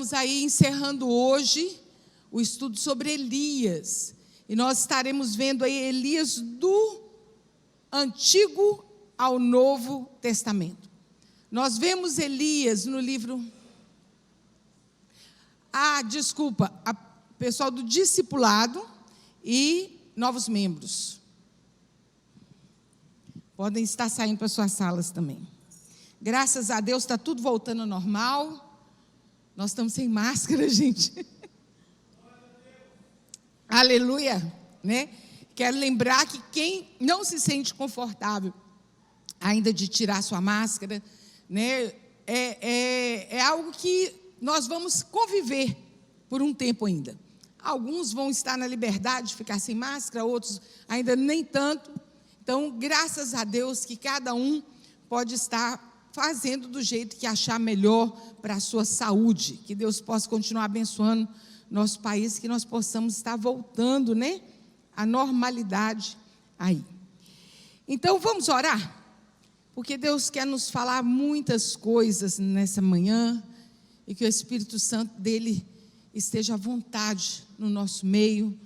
estamos aí encerrando hoje o estudo sobre Elias. E nós estaremos vendo aí Elias do Antigo ao Novo Testamento. Nós vemos Elias no livro... pessoal do discipulado e novos membros. Podem estar saindo para suas salas também. Graças a Deus está tudo voltando ao normal. Nós estamos sem máscara, gente. Aleluia, né? Quero lembrar que quem não se sente confortável ainda de tirar sua máscara, né? É algo que nós vamos conviver por um tempo ainda. Alguns vão estar na liberdade de ficar sem máscara, outros ainda nem tanto. Então, graças a Deus que cada um pode estar fazendo do jeito que achar melhor para a sua saúde. Que Deus possa continuar abençoando nosso país, que nós possamos estar voltando, né, à normalidade aí. Então, vamos orar? Porque Deus quer nos falar muitas coisas nessa manhã e que o Espírito Santo dele esteja à vontade no nosso meio,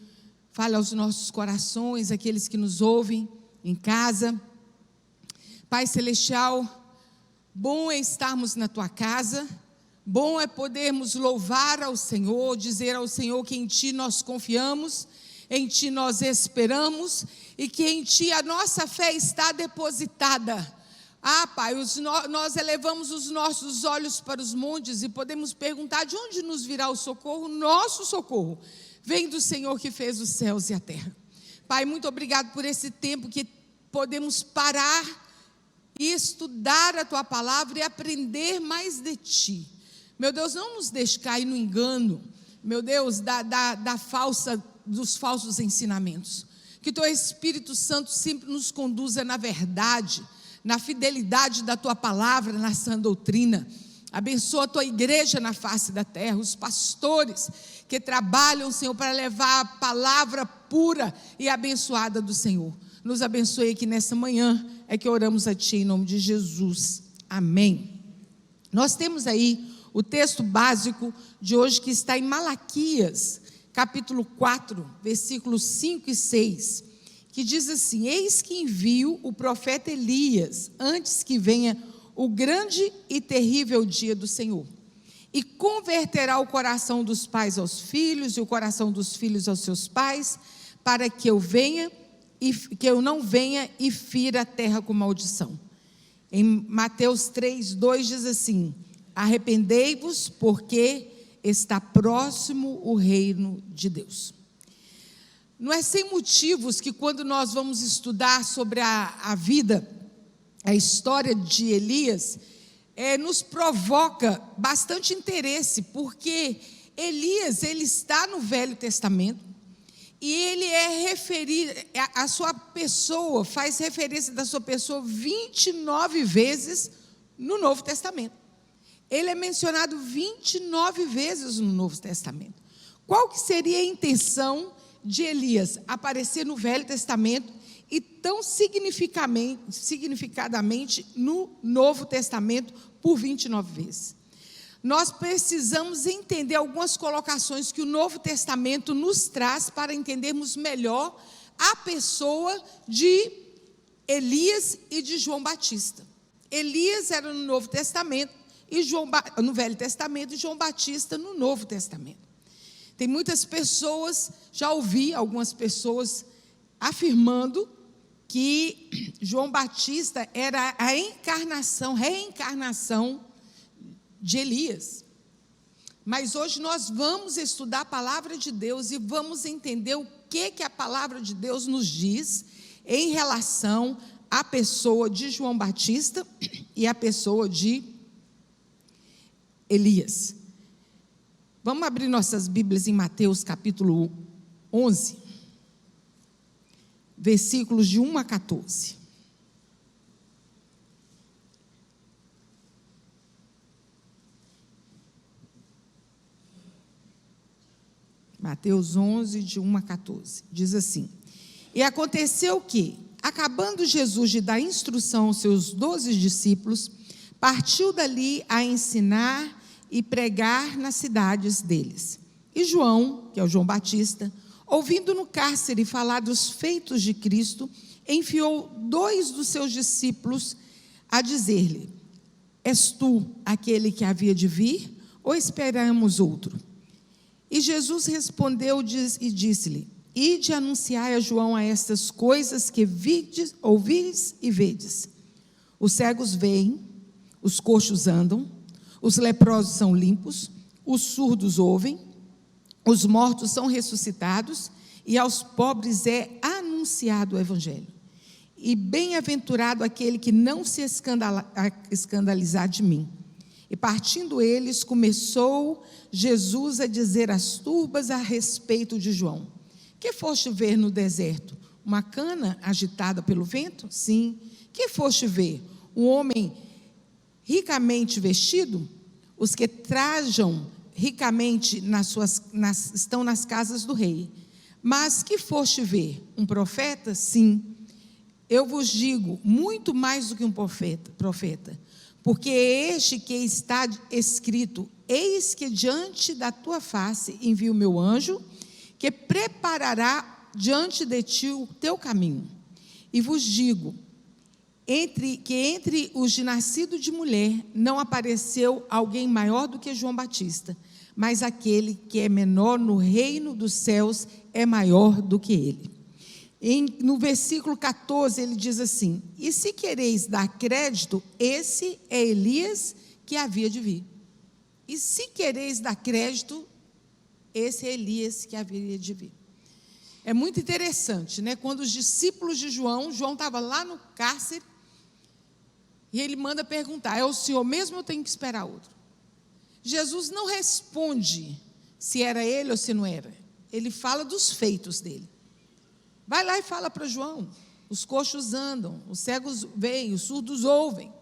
fale aos nossos corações, aqueles que nos ouvem em casa. Pai Celestial, bom é estarmos na Tua casa, bom é podermos louvar ao Senhor, dizer ao Senhor que em Ti nós confiamos, em Ti nós esperamos e que em Ti a nossa fé está depositada. Pai, nós elevamos os nossos olhos para os montes e podemos perguntar de onde nos virá o socorro. Nosso socorro vem do Senhor que fez os céus e a terra. Pai, muito obrigado por esse tempo que podemos parar e estudar a Tua palavra e aprender mais de Ti. Meu Deus, não nos deixe cair no engano, meu Deus, dos falsos ensinamentos. Que Teu Espírito Santo sempre nos conduza na verdade, na fidelidade da Tua palavra, na sã doutrina. Abençoa a Tua igreja na face da terra, os pastores que trabalham, Senhor, para levar a palavra pura e abençoada do Senhor. Nos abençoe aqui nessa manhã, é que oramos a Ti em nome de Jesus. Amém. Nós temos aí o texto básico de hoje que está em Malaquias, capítulo 4, versículos 5 e 6, que diz assim: eis que envio o profeta Elias, antes que venha o grande e terrível dia do Senhor, e converterá o coração dos pais aos filhos, e o coração dos filhos aos seus pais, para que eu não venha e fira a terra com maldição. Em Mateus 3:2 diz assim: arrependei-vos, porque está próximo o reino de Deus. Não é sem motivos que quando nós vamos estudar sobre a vida, a história de Elias, nos provoca bastante interesse, porque Elias, ele está no Velho Testamento, e ele é referido, a sua pessoa, faz referência da sua pessoa 29 vezes no Novo Testamento. Ele é mencionado 29 vezes no Novo Testamento. Qual que seria a intenção de Elias aparecer no Velho Testamento e tão significadamente no Novo Testamento por 29 vezes? Nós precisamos entender algumas colocações que o Novo Testamento nos traz para entendermos melhor a pessoa de Elias e de João Batista. Elias era no Novo Testamento, no Velho Testamento, e João Batista no Novo Testamento. Tem muitas pessoas, já ouvi algumas pessoas afirmando que João Batista era a reencarnação de Elias. Mas hoje nós vamos estudar a palavra de Deus e vamos entender o que a palavra de Deus nos diz em relação à pessoa de João Batista e à pessoa de Elias. Vamos abrir nossas Bíblias em Mateus capítulo 11, versículos de 1 a 14. Mateus 11, de 1 a 14, diz assim: e aconteceu que, acabando Jesus de dar instrução aos seus 12 discípulos, partiu dali a ensinar e pregar nas cidades deles. E João, que é o João Batista, ouvindo no cárcere falar dos feitos de Cristo, enviou 2 dos seus discípulos a dizer-lhe: és tu aquele que havia de vir, ou esperamos outro? E Jesus respondeu e disse-lhe: ide anunciai a João a estas coisas que vides, ouvis e vedes. Os cegos veem, os coxos andam, os leprosos são limpos, os surdos ouvem, os mortos são ressuscitados, e aos pobres é anunciado o Evangelho. E bem-aventurado aquele que não se escandalizar de mim. E partindo eles, começou Jesus a dizer às turbas a respeito de João: que foste ver no deserto? Uma cana agitada pelo vento? Sim. Que foste ver? Um homem ricamente vestido? Os que trajam ricamente estão nas casas do rei. Mas que foste ver? Um profeta? Sim. Eu vos digo, muito mais do que um profeta, porque é este que está escrito: eis que diante da tua face envio o meu anjo, que preparará diante de ti o teu caminho. E vos digo, entre os de nascido de mulher, não apareceu alguém maior do que João Batista, mas aquele que é menor no reino dos céus é maior do que ele. No versículo 14 ele diz assim: e se quereis dar crédito, esse é Elias que havia de vir. E se quereis dar crédito, esse é Elias que havia de vir. É muito interessante, né? Quando os discípulos de João estava lá no cárcere, e ele manda perguntar: é o Senhor mesmo ou eu tenho que esperar outro? Jesus não responde se era ele ou se não era. Ele fala dos feitos dele. Vai lá e fala para João: os coxos andam, os cegos veem, os surdos ouvem.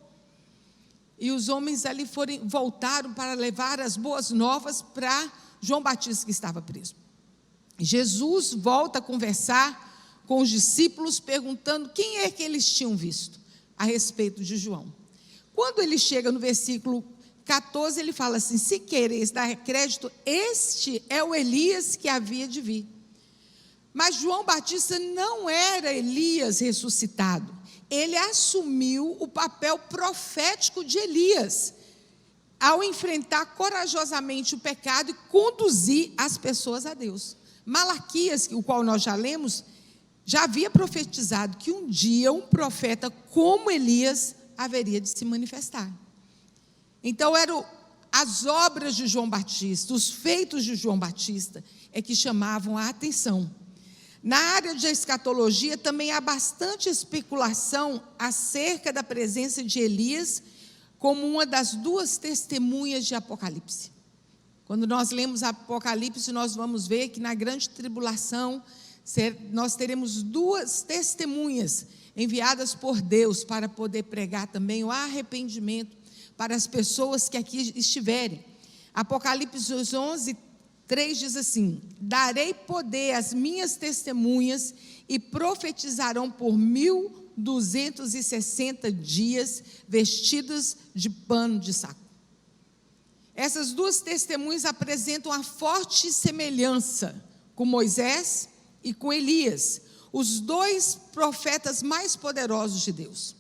E os homens ali voltaram para levar as boas novas para João Batista, que estava preso. Jesus volta a conversar com os discípulos, perguntando quem é que eles tinham visto a respeito de João. Quando ele chega no versículo 14, ele fala assim: se quereis dar crédito, este é o Elias que havia de vir. Mas João Batista não era Elias ressuscitado. Ele assumiu o papel profético de Elias, ao enfrentar corajosamente o pecado e conduzir as pessoas a Deus. Malaquias, o qual nós já lemos, já havia profetizado que um dia um profeta como Elias haveria de se manifestar. Então eram as obras de João Batista, os feitos de João Batista é que chamavam a atenção. Na área de escatologia também há bastante especulação acerca da presença de Elias como uma das 2 testemunhas de Apocalipse. Quando nós lemos Apocalipse, nós vamos ver que na grande tribulação nós teremos 2 testemunhas enviadas por Deus para poder pregar também o arrependimento para as pessoas que aqui estiverem. Apocalipse 11:3 diz assim: darei poder às minhas testemunhas e profetizarão por 1260 dias vestidas de pano de saco. Essas 2 testemunhas apresentam a forte semelhança com Moisés e com Elias, os 2 profetas mais poderosos de Deus.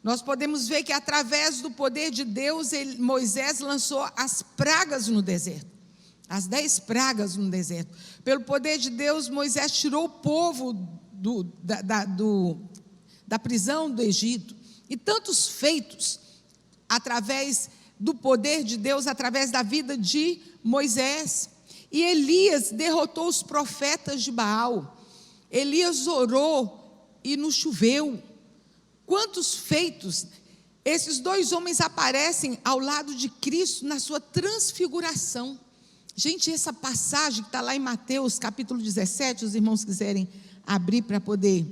Nós podemos ver que através do poder de Deus, Moisés lançou as pragas no deserto, as 10 pragas no deserto. Pelo poder de Deus, Moisés tirou o povo da prisão do Egito. E tantos feitos através do poder de Deus, através da vida de Moisés. E Elias derrotou os profetas de Baal. Elias orou e não choveu. Quantos feitos! Esses 2 homens aparecem ao lado de Cristo na sua transfiguração. Gente, essa passagem que está lá em Mateus capítulo 17, os irmãos quiserem abrir para poder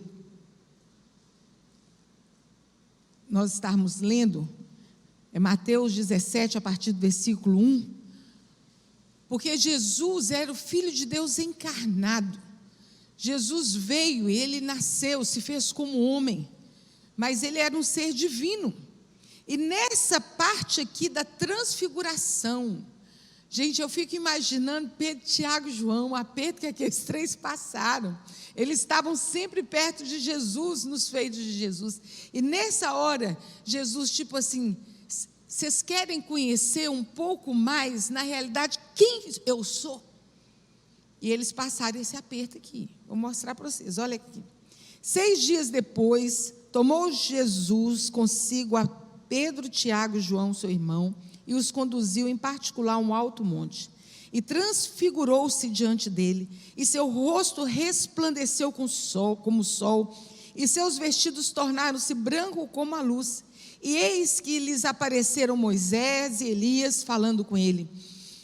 nós estarmos lendo, é Mateus 17, a partir do versículo 1, porque Jesus era o Filho de Deus encarnado. Jesus veio, ele nasceu, se fez como homem, mas ele era um ser divino. E nessa parte aqui da transfiguração, Gente, eu fico imaginando Pedro, Tiago e João, o aperto que aqueles três passaram. Eles estavam sempre perto de Jesus, nos feitos de Jesus. E nessa hora, Jesus, tipo assim, vocês querem conhecer um pouco mais, na realidade, quem eu sou? E eles passaram esse aperto aqui. Vou mostrar para vocês, olha aqui. 6 dias depois, tomou Jesus consigo a Pedro, Tiago e João, seu irmão, e os conduziu em particular a um alto monte. E transfigurou-se diante dele, e seu rosto resplandeceu como o sol, e seus vestidos tornaram-se brancos como a luz. E eis que lhes apareceram Moisés e Elias falando com ele.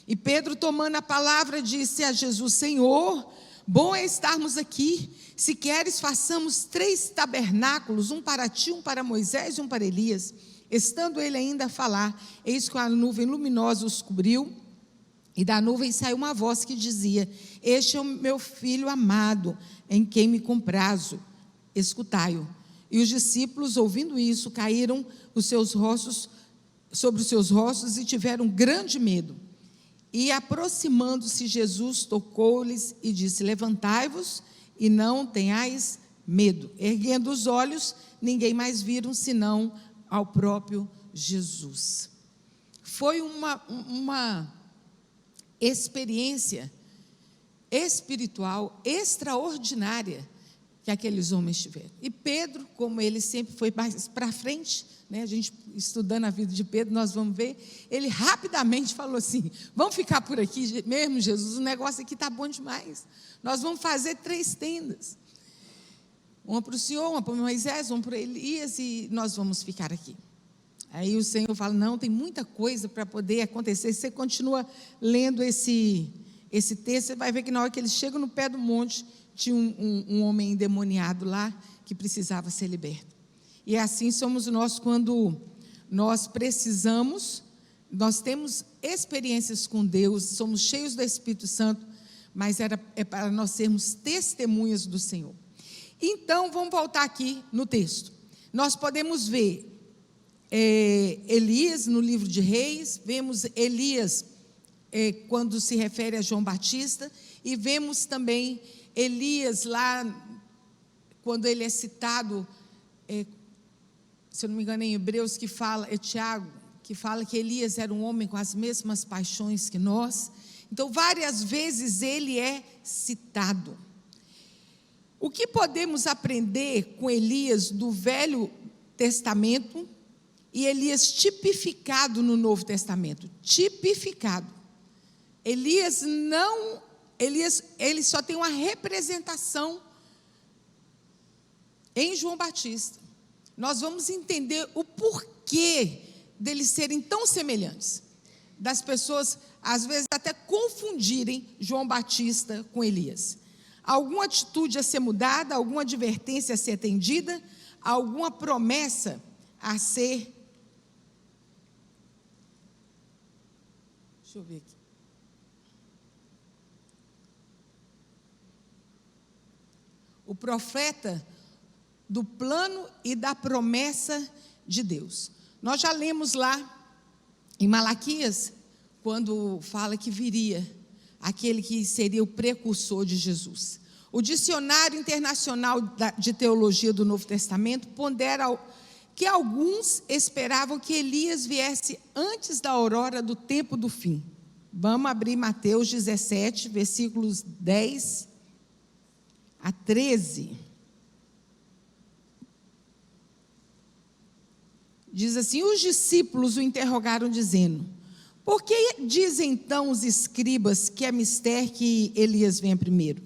E Pedro, tomando a palavra, disse a Jesus: Senhor, bom é estarmos aqui. Se queres, façamos 3 tabernáculos, um para ti, um para Moisés e um para Elias. Estando ele ainda a falar, eis que a nuvem luminosa os cobriu, e da nuvem saiu uma voz que dizia: Este é o meu filho amado, em quem me comprazo, escutai-o. E os discípulos, ouvindo isso, caíram sobre os seus rostos e tiveram grande medo. E aproximando-se, Jesus tocou-lhes e disse: Levantai-vos e não tenhais medo. Erguendo os olhos, ninguém mais viram senão ao próprio Jesus. Foi uma experiência espiritual extraordinária que aqueles homens tiveram. E Pedro, como ele sempre foi mais para frente, né, a gente estudando a vida de Pedro, nós vamos ver, ele rapidamente falou assim: vamos ficar por aqui mesmo, Jesus, o negócio aqui está bom demais, nós vamos fazer 3 tendas, uma para o Senhor, uma para Moisés, uma para Elias, e nós vamos ficar aqui. Aí o Senhor fala: não, tem muita coisa para poder acontecer. Você continua lendo esse texto, você vai ver que na hora que eles chegam no pé do monte, tinha um homem endemoniado lá, que precisava ser liberto. E assim somos nós quando nós precisamos, nós temos experiências com Deus, somos cheios do Espírito Santo, mas é para nós sermos testemunhas do Senhor. Então, vamos voltar aqui no texto. Nós podemos ver Elias no livro de Reis, vemos Elias quando se refere a João Batista, e vemos também Elias lá, quando ele é citado, se eu não me engano, em Hebreus, que fala, Tiago, que fala que Elias era um homem com as mesmas paixões que nós. Então, várias vezes ele é citado. O que podemos aprender com Elias do Velho Testamento e Elias tipificado no Novo Testamento? Tipificado. Elias, ele só tem uma representação em João Batista. Nós vamos entender o porquê deles serem tão semelhantes, das pessoas às vezes até confundirem João Batista com Elias. Alguma atitude a ser mudada, alguma advertência a ser atendida, alguma promessa a ser... Deixa eu ver aqui. O profeta do plano e da promessa de Deus. Nós já lemos lá em Malaquias, quando fala que viria aquele que seria o precursor de Jesus. O Dicionário Internacional de Teologia do Novo Testamento pondera que alguns esperavam que Elias viesse antes da aurora do tempo do fim. Vamos abrir Mateus 17, versículos 10 a 13. Diz assim: os discípulos o interrogaram dizendo: por que dizem então os escribas que é mister que Elias venha primeiro?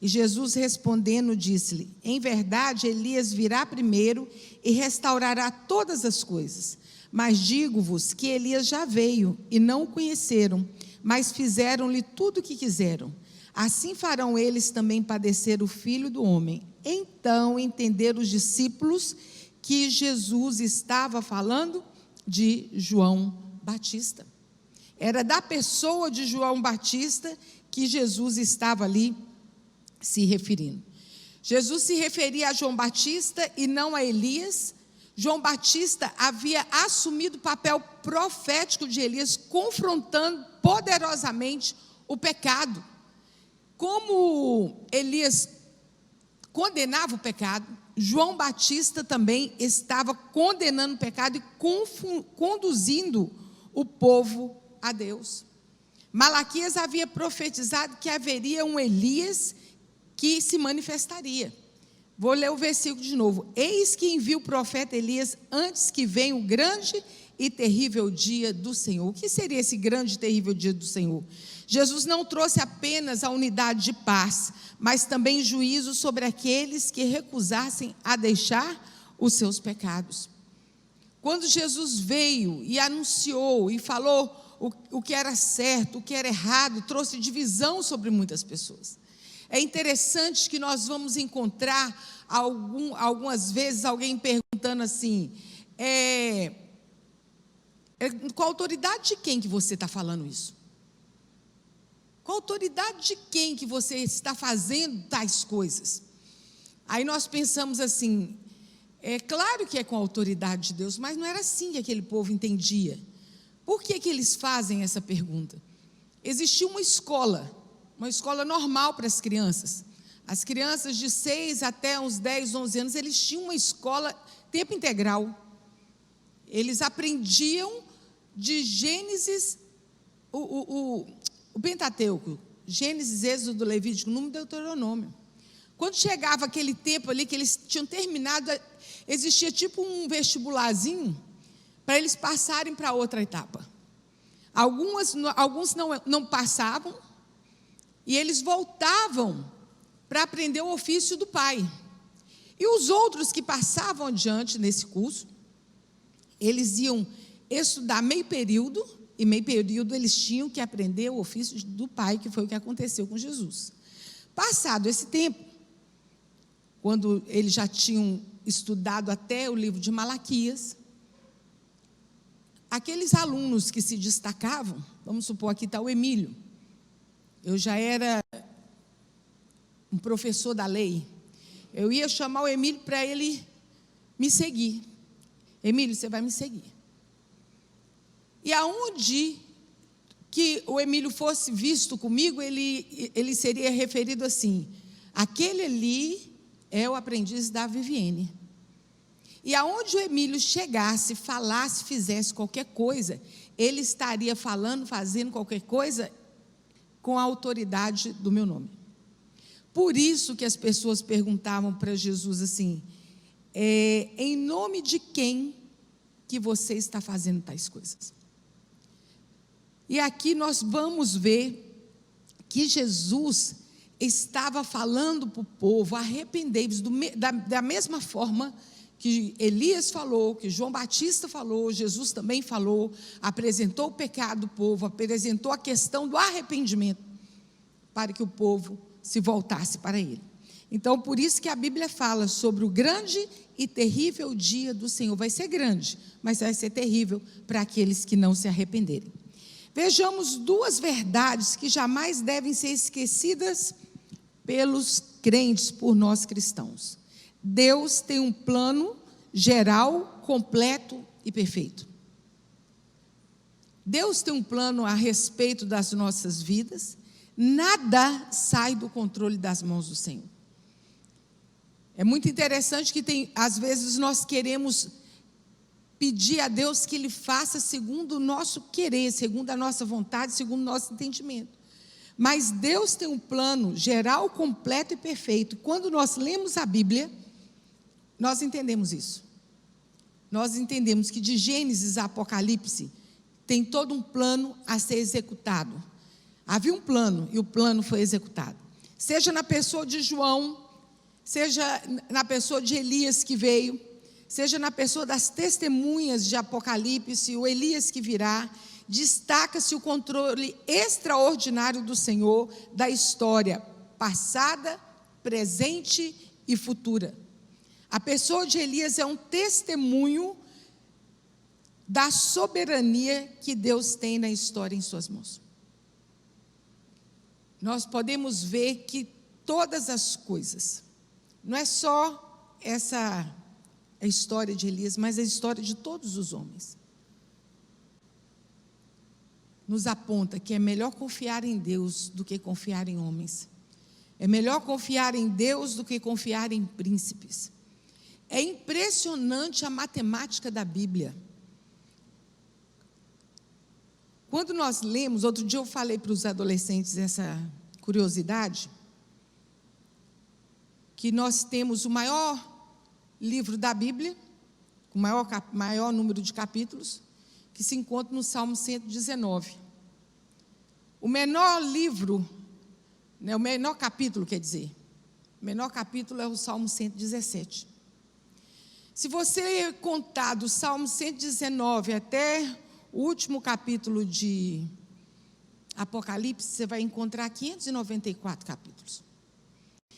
E Jesus respondendo disse-lhe: em verdade Elias virá primeiro e restaurará todas as coisas. Mas digo-vos que Elias já veio e não o conheceram, mas fizeram-lhe tudo o que quiseram. Assim farão eles também padecer o Filho do Homem. Então entenderam os discípulos que Jesus estava falando de João Batista. Era da pessoa de João Batista que Jesus estava ali se referindo. Jesus se referia a João Batista e não a Elias, João Batista havia assumido o papel profético de Elias, confrontando poderosamente o pecado. Como Elias condenava o pecado, João Batista também estava condenando o pecado e conduzindo o povo a Deus. Malaquias havia profetizado que haveria um Elias que se manifestaria. Vou ler o versículo de novo. Eis que envia o profeta Elias antes que venha o grande e terrível dia do Senhor. O que seria esse grande e terrível dia do Senhor? Jesus não trouxe apenas a unidade de paz, mas também juízo sobre aqueles que recusassem a deixar os seus pecados. Quando Jesus veio e anunciou e falou o que era certo, o que era errado, trouxe divisão sobre muitas pessoas. É interessante que nós vamos encontrar algumas vezes alguém perguntando assim, com a autoridade de quem que você está falando isso? Com a autoridade de quem que você está fazendo tais coisas? Aí nós pensamos assim, é claro que é com a autoridade de Deus, mas não era assim que aquele povo entendia. Por que que eles fazem essa pergunta? Existia uma escola normal para as crianças. As crianças de 6 até uns 10, 11 anos, eles tinham uma escola tempo integral. Eles aprendiam de Gênesis, o Pentateuco, Gênesis, Êxodo, Levítico, Número, Deuteronômio. Quando chegava aquele tempo ali que eles tinham terminado, existia tipo um vestibularzinho para eles passarem para outra etapa. Alguns não passavam e eles voltavam para aprender o ofício do pai. E os outros que passavam adiante nesse curso, eles iam estudar meio período, e meio período eles tinham que aprender o ofício do pai, que foi o que aconteceu com Jesus. Passado esse tempo, quando eles já tinham estudado até o livro de Malaquias, aqueles alunos que se destacavam, vamos supor, aqui está o Emílio, eu já era um professor da lei, eu ia chamar o Emílio para ele me seguir. Emílio, você vai me seguir. E aonde que o Emílio fosse visto comigo, ele seria referido assim, aquele ali é o aprendiz da Viviane. E aonde o Emílio chegasse, falasse, fizesse qualquer coisa, ele estaria falando, fazendo qualquer coisa com a autoridade do meu nome. Por isso que as pessoas perguntavam para Jesus assim, em nome de quem que você está fazendo tais coisas? E aqui nós vamos ver que Jesus estava falando para o povo, arrependei-vos, da mesma forma que Elias falou, que João Batista falou, Jesus também falou, apresentou o pecado do povo, apresentou a questão do arrependimento, para que o povo se voltasse para ele. Então, por isso que a Bíblia fala sobre o grande e terrível dia do Senhor. Vai ser grande, mas vai ser terrível para aqueles que não se arrependerem. Vejamos duas verdades que jamais devem ser esquecidas pelos crentes, por nós cristãos. Deus tem um plano geral, completo e perfeito. Deus tem um plano a respeito das nossas vidas. Nada sai do controle das mãos do Senhor. É muito interessante que às vezes nós queremos pedir a Deus que Ele faça segundo o nosso querer, segundo a nossa vontade, segundo o nosso entendimento. Mas Deus tem um plano geral, completo e perfeito. Quando nós lemos a Bíblia, nós entendemos isso. Nós entendemos que de Gênesis a Apocalipse tem todo um plano a ser executado. Havia um plano e o plano foi executado. Seja na pessoa de João, seja na pessoa de Elias que veio, seja na pessoa das testemunhas de Apocalipse, o Elias que virá, destaca-se o controle extraordinário do Senhor da história passada, presente e futura. A pessoa de Elias é um testemunho da soberania que Deus tem na história em suas mãos. Nós podemos ver que todas as coisas, não é só a história de Elias, mas a história de todos os homens. Nos aponta que é melhor confiar em Deus do que confiar em homens. É melhor confiar em Deus do que confiar em príncipes. É impressionante a matemática da Bíblia. Quando nós lemos, outro dia eu falei para os adolescentes essa curiosidade, que nós temos o maior livro da Bíblia, com o maior número de capítulos, que se encontra no Salmo 119. O menor livro, o menor capítulo, o menor capítulo é o Salmo 117. Se você contar do Salmo 119 até o último capítulo de Apocalipse, você vai encontrar 594 capítulos.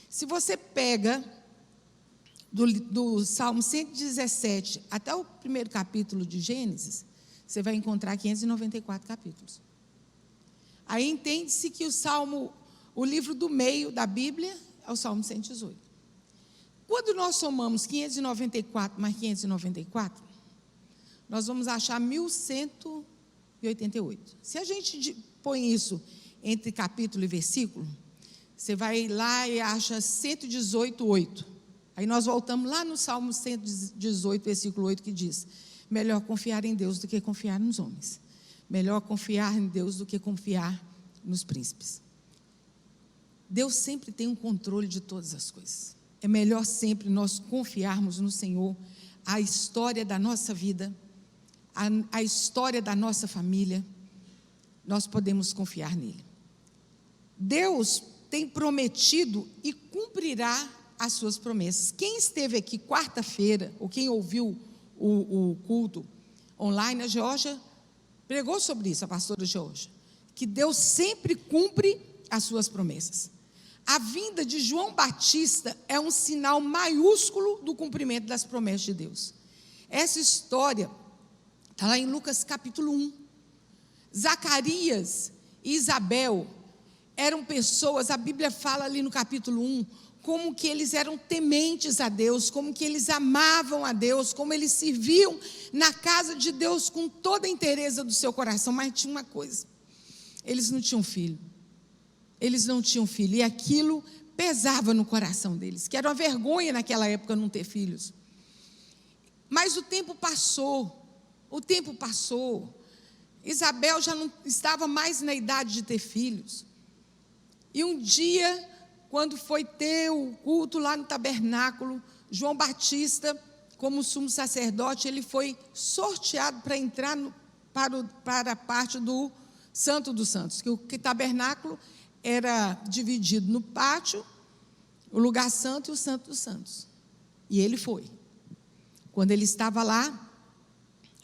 Se você pega do Salmo 117 até o primeiro capítulo de Gênesis, você vai encontrar 594 capítulos. Aí entende-se que o livro do meio da Bíblia é o Salmo 118. Quando nós somamos 594 mais 594, nós vamos achar 1188. Se a gente põe isso entre capítulo e versículo, você vai lá e acha 118:8. Aí nós voltamos lá no Salmo 118, versículo 8, que diz: melhor confiar em Deus do que confiar nos homens. Melhor confiar em Deus do que confiar nos príncipes. Deus sempre tem um controle de todas as coisas. É melhor sempre nós confiarmos no Senhor. A história da nossa vida, a história da nossa família, nós podemos confiar nele. Deus tem prometido e cumprirá as suas promessas. Quem esteve aqui quarta-feira, ou quem ouviu o culto online, a Georgia pregou sobre isso, a pastora Georgia, que Deus sempre cumpre as suas promessas. A vinda de João Batista é um sinal maiúsculo do cumprimento das promessas de Deus. Essa história está lá em Lucas capítulo 1. Zacarias e Isabel eram pessoas, a Bíblia fala ali no capítulo 1, como que eles eram tementes a Deus, como que eles amavam a Deus, como eles serviam na casa de Deus com toda a inteireza do seu coração. Mas tinha uma coisa: eles não tinham filho. Eles não tinham filho, e aquilo pesava no coração deles, que era uma vergonha naquela época não ter filhos. Mas o tempo passou. Isabel já não estava mais na idade de ter filhos. E um dia, quando foi ter o culto lá no tabernáculo, João Batista, como sumo sacerdote, ele foi sorteado para entrar para a parte do Santo dos Santos, que o tabernáculo era dividido no pátio, o lugar santo e o Santo dos Santos. E ele foi. Quando ele estava lá,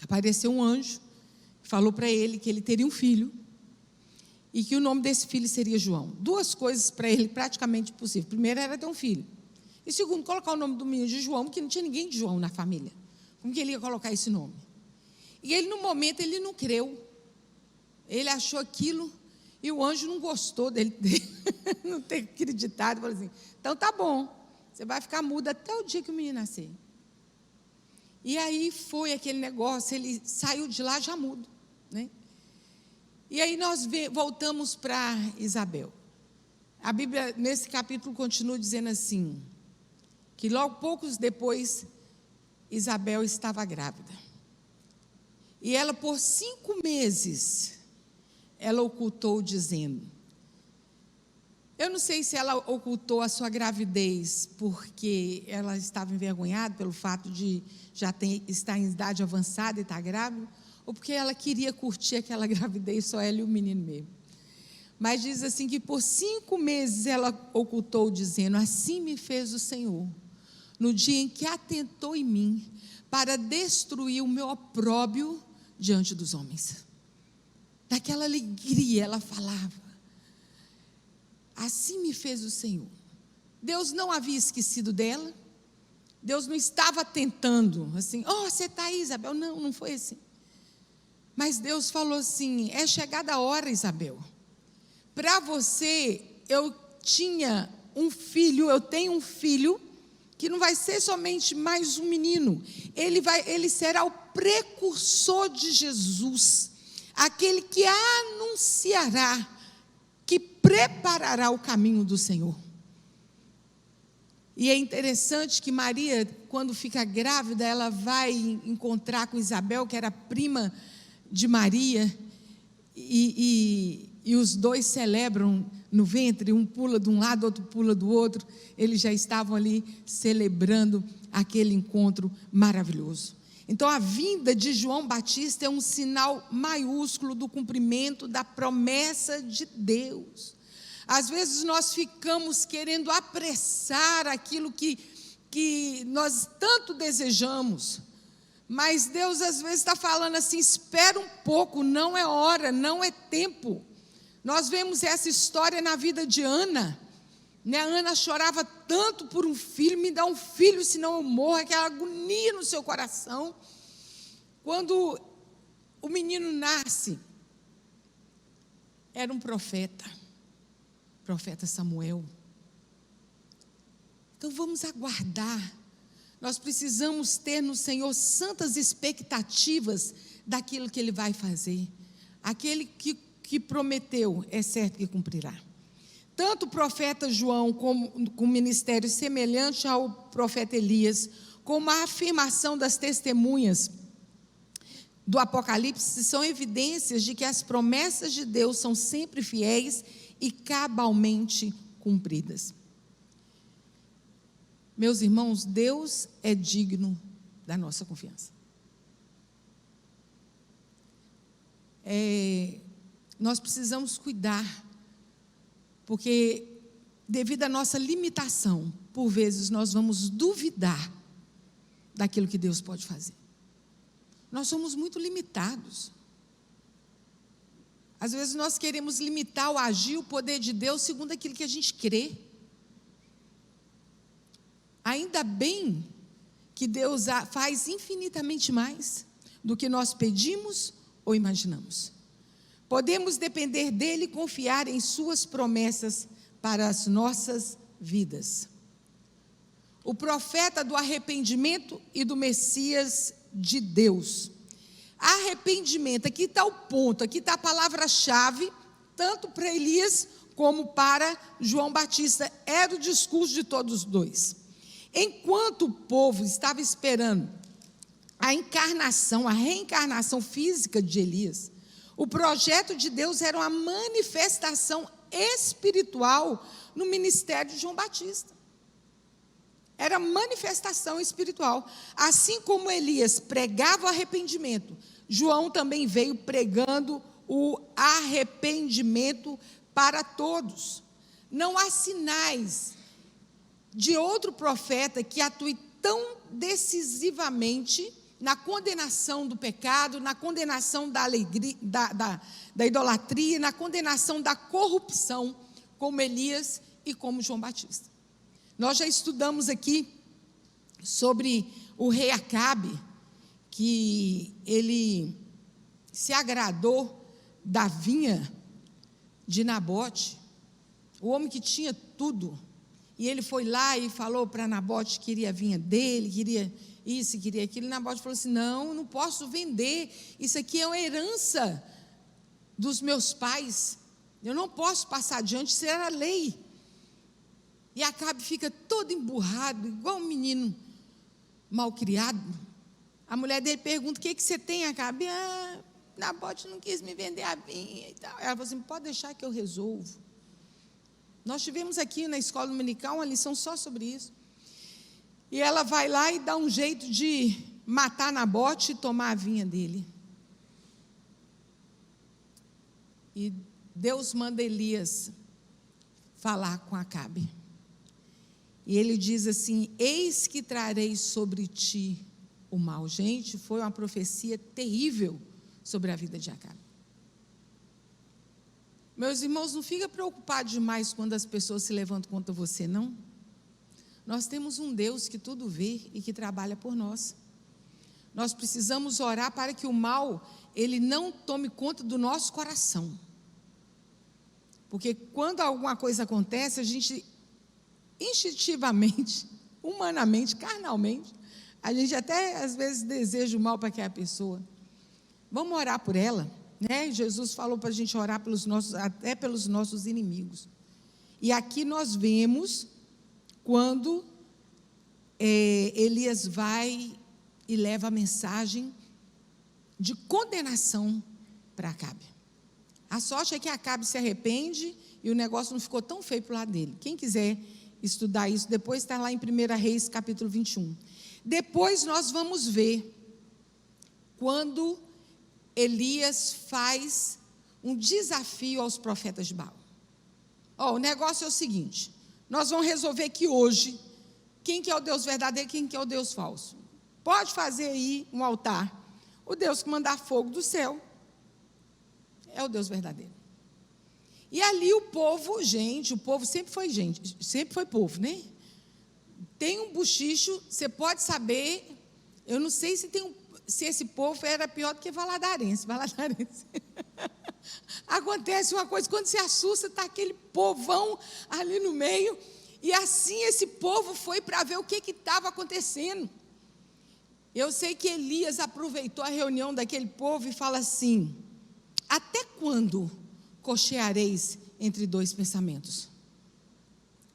apareceu um anjo, falou para ele que ele teria um filho, e que o nome desse filho seria João. Duas coisas para ele praticamente possíveis. Primeiro era ter um filho. E segundo, colocar o nome do menino de João, porque não tinha ninguém de João na família. Como que ele ia colocar esse nome? E ele, no momento, ele não creu. Ele achou aquilo, e o anjo não gostou dele não ter acreditado. Falou assim: então tá bom, você vai ficar mudo até o dia que o menino nascer. E aí foi aquele negócio, ele saiu de lá já mudo, né? E aí nós voltamos para Isabel. A Bíblia, nesse capítulo, continua dizendo assim, que logo poucos depois, Isabel estava grávida. E ela, por 5 meses, ela ocultou dizendo, eu não sei se ela ocultou a sua gravidez porque ela estava envergonhada pelo fato de já estar em idade avançada e estar grávida, ou porque ela queria curtir aquela gravidez, só ela e o menino mesmo. Mas diz assim que por 5 meses ela ocultou dizendo, assim me fez o Senhor, no dia em que atentou em mim, para destruir o meu opróbrio diante dos homens. Daquela alegria ela falava, assim me fez o Senhor. Deus não havia esquecido dela, Deus não estava tentando, assim, você está aí, Isabel. Não, não foi assim. Mas Deus falou assim, é chegada a hora, Isabel. Para você, eu tenho um filho que não vai ser somente mais um menino, ele será o precursor de Jesus, aquele que anunciará, que preparará o caminho do Senhor. E é interessante que Maria, quando fica grávida, ela vai encontrar com Isabel, que era prima de Maria, e os dois celebram no ventre, um pula de um lado, outro pula do outro. Eles já estavam ali celebrando aquele encontro maravilhoso. Então, a vinda de João Batista é um sinal maiúsculo do cumprimento da promessa de Deus. Às vezes nós ficamos querendo apressar aquilo que nós tanto desejamos, mas Deus às vezes está falando assim: espera um pouco, não é hora, não é tempo. Nós vemos essa história na vida de Ana, né? A Ana chorava tanto por um filho: me dá um filho, senão eu morro, aquela agonia no seu coração. Quando o menino nasce, era um profeta Samuel. Então vamos aguardar. Nós precisamos ter no Senhor santas expectativas daquilo que Ele vai fazer. Aquele que prometeu, é certo que cumprirá. Tanto o profeta João, com ministério semelhante ao profeta Elias, como a afirmação das testemunhas do Apocalipse, são evidências de que as promessas de Deus são sempre fiéis e cabalmente cumpridas. Meus irmãos, Deus é digno da nossa confiança. Nós precisamos cuidar, porque devido à nossa limitação, por vezes nós vamos duvidar daquilo que Deus pode fazer. Nós somos muito limitados. Às vezes nós queremos limitar o agir, o poder de Deus, segundo aquilo que a gente crê. Ainda bem que Deus faz infinitamente mais do que nós pedimos ou imaginamos. Podemos depender dEle e confiar em suas promessas para as nossas vidas. O profeta do arrependimento e do Messias de Deus. Arrependimento, aqui está o ponto, aqui está a palavra-chave, tanto para Elias como para João Batista. Era o discurso de todos os dois. Enquanto o povo estava esperando a reencarnação física de Elias, o projeto de Deus era uma manifestação espiritual no ministério de João Batista. Era manifestação espiritual. Assim como Elias pregava o arrependimento, João também veio pregando o arrependimento para todos. Não há sinais de outro profeta que atue tão decisivamente na condenação do pecado, na condenação da alegria, da idolatria, na condenação da corrupção, como Elias e como João Batista. Nós já estudamos aqui sobre o rei Acabe, que ele se agradou da vinha de Nabote, o homem que tinha tudo, e ele foi lá e falou para Nabote que queria a vinha dele, queria isso, queria aquilo, e Nabote falou assim: não posso vender, isso aqui é uma herança dos meus pais, eu não posso passar adiante, isso era lei. E Acabe fica todo emburrado, igual um menino malcriado. A mulher dele pergunta: o que você tem, Acabe? Nabote não quis me vender a vinha e tal. Ela falou assim: pode deixar que eu resolvo. Nós tivemos aqui na escola dominical uma lição só sobre isso. E ela vai lá e dá um jeito de matar Nabote e tomar a vinha dele. E Deus manda Elias falar com Acabe. E ele diz assim: eis que trarei sobre ti o mal. Gente, foi uma profecia terrível sobre a vida de Acabe. Meus irmãos, não fica preocupado demais quando as pessoas se levantam contra você, não. Nós temos um Deus que tudo vê e que trabalha por nós. Nós precisamos orar para que o mal, ele não tome conta do nosso coração. Porque quando alguma coisa acontece, a gente instintivamente humanamente, carnalmente, a gente até às vezes deseja o mal para aquela pessoa. Vamos orar por ela, né? Jesus falou para a gente orar até pelos nossos inimigos. E aqui nós vemos quando Elias vai e leva a mensagem de condenação para Acabe. A sorte é que Acabe se arrepende e o negócio não ficou tão feio para o lado dele. Quem quiser estudar isso depois, está lá em 1 Reis, capítulo 21. Depois nós vamos ver quando Elias faz um desafio aos profetas de Baal. O negócio é o seguinte: nós vamos resolver aqui hoje quem que é o Deus verdadeiro e quem que é o Deus falso. Pode fazer aí um altar. O Deus que mandar fogo do céu é o Deus verdadeiro. E ali o povo sempre foi gente, sempre foi povo, né? Tem um bochicho, você pode saber, eu não sei se esse povo era pior do que Valadarense. Acontece uma coisa, quando se assusta, está aquele povão ali no meio, e assim esse povo foi para ver o que estava acontecendo. Eu sei que Elias aproveitou a reunião daquele povo e fala assim: até quando cocheareis entre dois pensamentos?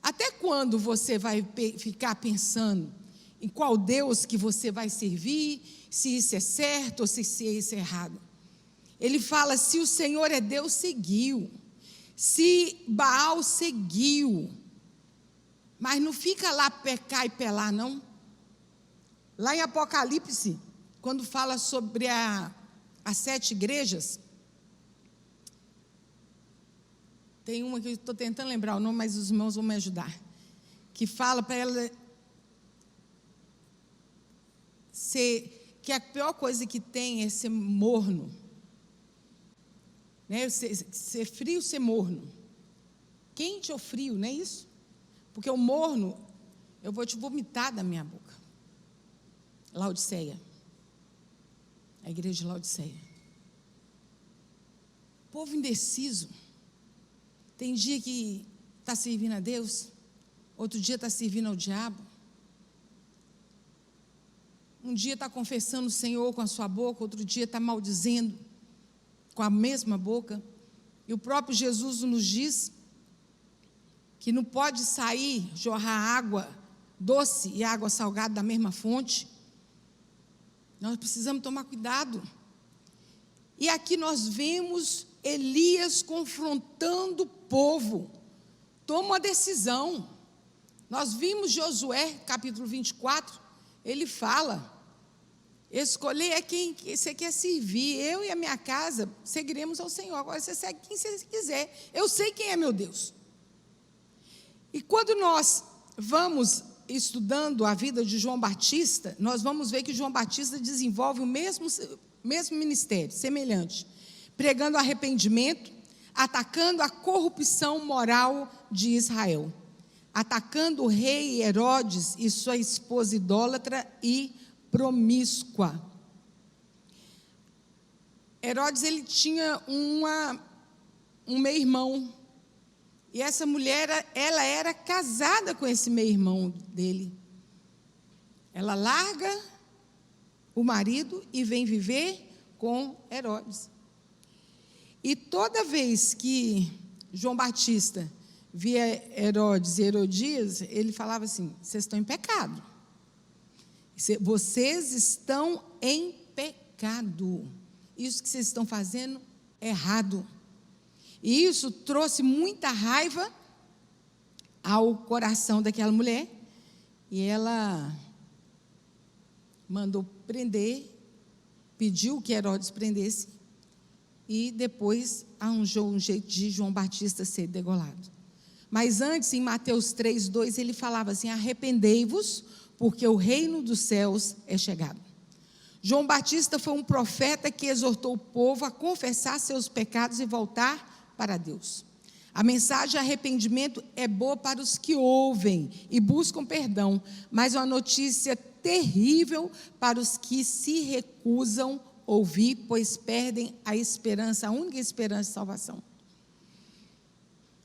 Até quando você vai ficar pensando em qual Deus que você vai servir, se isso é certo ou se isso é errado? Ele fala: se o Senhor é Deus, seguiu. Se Baal, seguiu. Mas não fica lá pecar e pelar, não. Lá em Apocalipse, quando fala sobre as 7 igrejas, tem uma que eu estou tentando lembrar o nome, mas os irmãos vão me ajudar, que fala para ela que a pior coisa que tem é ser morno, né? Ser frio, ser morno, quente ou frio, não é isso? Porque o morno, eu vou te vomitar da minha boca. Laodiceia, a igreja de Laodiceia. Povo indeciso. Tem dia que está servindo a Deus, outro dia está servindo ao diabo. Um dia está confessando o Senhor com a sua boca, outro dia está maldizendo com a mesma boca. E o próprio Jesus nos diz que não pode sair, jorrar água doce e água salgada da mesma fonte. Nós precisamos tomar cuidado. E aqui nós vemos Elias confrontando o povo. Toma uma decisão. Nós vimos Josué, capítulo 24, ele fala: escolher é quem você quer servir. Eu e a minha casa seguiremos ao Senhor. Agora você segue quem você quiser. Eu sei quem é meu Deus. E quando nós vamos estudando a vida de João Batista, nós vamos ver que João Batista desenvolve o mesmo ministério, semelhante, pregando arrependimento, atacando a corrupção moral de Israel, atacando o rei Herodes e sua esposa idólatra e promíscua. Herodes, ele tinha um meio-irmão, e essa mulher, ela era casada com esse meio-irmão dele. Ela larga o marido e vem viver com Herodes. E toda vez que João Batista via Herodes e Herodias, ele falava assim: vocês estão em pecado. Vocês estão em pecado. Isso que vocês estão fazendo é errado. E isso trouxe muita raiva ao coração daquela mulher. E ela mandou prender, pediu que Herodes prendesse. E depois arranjou um jeito de João Batista ser degolado. Mas antes, em Mateus 3:2, ele falava assim: arrependei-vos, porque o reino dos céus é chegado. João Batista foi um profeta que exortou o povo a confessar seus pecados e voltar para Deus. A mensagem de arrependimento é boa para os que ouvem e buscam perdão, mas é uma notícia terrível para os que se recusam a ouvir, pois perdem a esperança, a única esperança de salvação.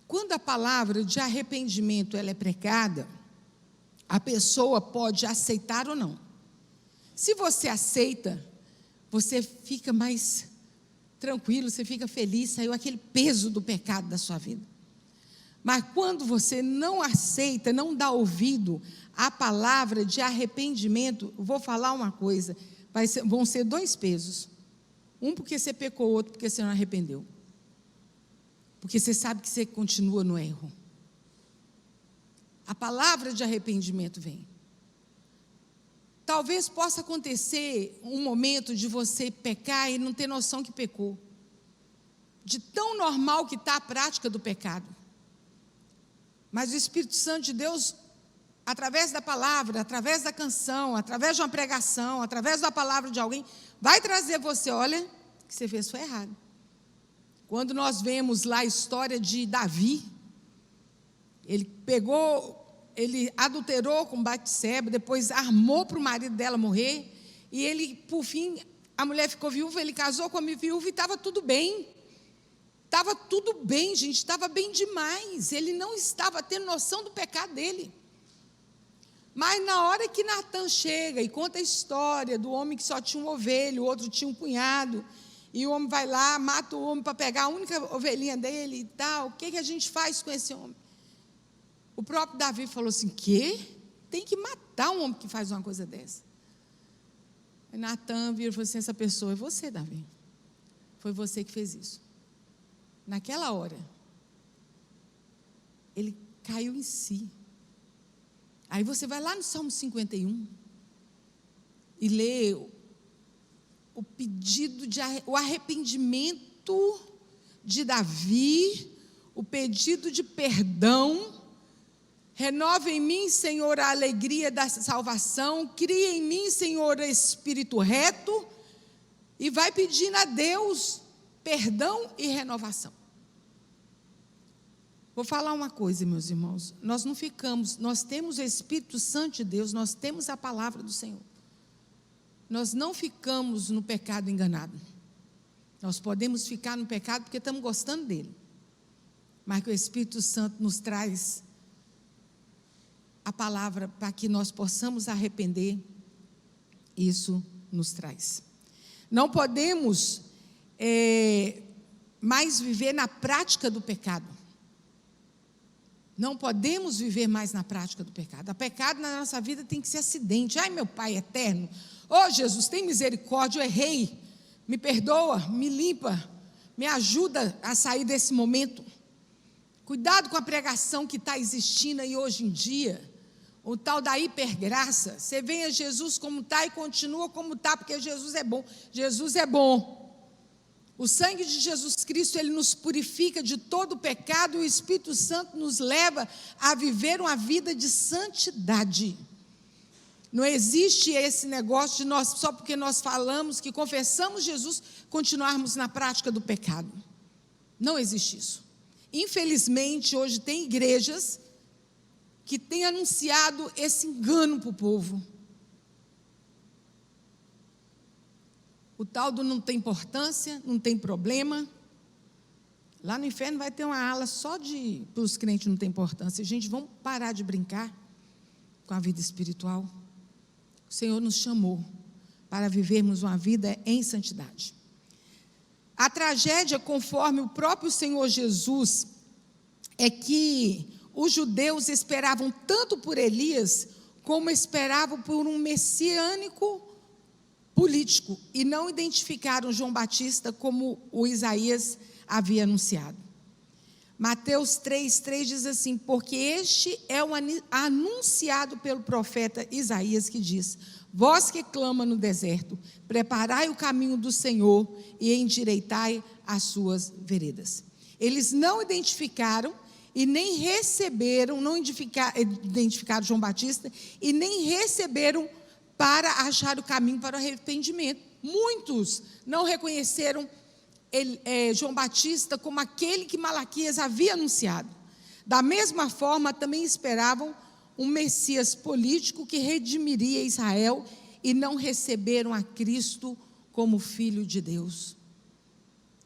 Quando a palavra de arrependimento ela é pregada, a pessoa pode aceitar ou não. Se você aceita, você fica mais tranquilo, você fica feliz, saiu aquele peso do pecado da sua vida. Mas quando você não aceita, não dá ouvido à palavra de arrependimento, vou falar uma coisa, vão ser 2 pesos. Um porque você pecou, outro porque você não arrependeu. Porque você sabe que você continua no erro. A palavra de arrependimento vem. Talvez possa acontecer um momento de você pecar e não ter noção que pecou. De tão normal que está a prática do pecado. Mas o Espírito Santo de Deus, através da palavra, através da canção, através de uma pregação, através da palavra de alguém, vai trazer você, olha, o que você fez foi errado. Quando nós vemos lá a história de Davi, ele adulterou com Batseba, depois armou para o marido dela morrer, e ele, por fim, a mulher ficou viúva, ele casou com a viúva e estava tudo bem. Estava tudo bem, gente, estava bem demais. Ele não estava tendo noção do pecado dele. Mas na hora que Natan chega e conta a história do homem que só tinha uma ovelha, o outro tinha um punhado, e o homem vai lá, mata o homem para pegar a única ovelhinha dele e tal, o que a gente faz com esse homem? O próprio Davi falou assim, quê? Tem que matar um homem que faz uma coisa dessa. Aí Natan virou e falou assim, essa pessoa é você, Davi. Foi você que fez isso. Naquela hora, ele caiu em si. Aí você vai lá no Salmo 51 e lê o pedido o arrependimento de Davi, o pedido de perdão. Renova em mim, Senhor, a alegria da salvação, cria em mim, Senhor, espírito reto, e vai pedindo a Deus perdão e renovação. Vou falar uma coisa, meus irmãos, nós temos o Espírito Santo de Deus, nós temos a palavra do Senhor. Nós não ficamos no pecado enganado. Nós podemos ficar no pecado porque estamos gostando dele. Mas que o Espírito Santo nos traz a palavra para que nós possamos arrepender, isso nos traz. Não podemos mais viver na prática do pecado. Não podemos viver mais na prática do pecado. O pecado na nossa vida tem que ser acidente. Ai, meu Pai eterno, Jesus, tem misericórdia, eu errei, me perdoa, me limpa, me ajuda a sair desse momento. Cuidado com a pregação que está existindo aí hoje em dia, o tal da hipergraça. Você vem a Jesus como está e continua como está, porque Jesus é bom. Jesus é bom. O sangue de Jesus Cristo, ele nos purifica de todo o pecado, e o Espírito Santo nos leva a viver uma vida de santidade. Não existe esse negócio de nós, só porque nós falamos que confessamos Jesus, continuarmos na prática do pecado. Não existe isso. Infelizmente, hoje tem igrejas que têm anunciado esse engano para o povo. O tal do não tem importância, não tem problema. Lá no inferno vai ter uma ala só para os crentes não tem importância. Gente, vamos parar de brincar com a vida espiritual. O Senhor nos chamou para vivermos uma vida em santidade. A tragédia, conforme o próprio Senhor Jesus, é que os judeus esperavam tanto por Elias, como esperavam por um messiânico político, e não identificaram João Batista como o Isaías havia anunciado. Mateus 3:3 diz assim, porque este é o anunciado pelo profeta Isaías, que diz, vós que clama no deserto, preparai o caminho do Senhor e endireitai as suas veredas. Eles não identificaram e nem receberam, não identificaram João Batista e nem receberam para achar o caminho para o arrependimento. Muitos não reconheceram João Batista como aquele que Malaquias havia anunciado. Da mesma forma, também esperavam um Messias político que redimiria Israel e não receberam a Cristo como Filho de Deus.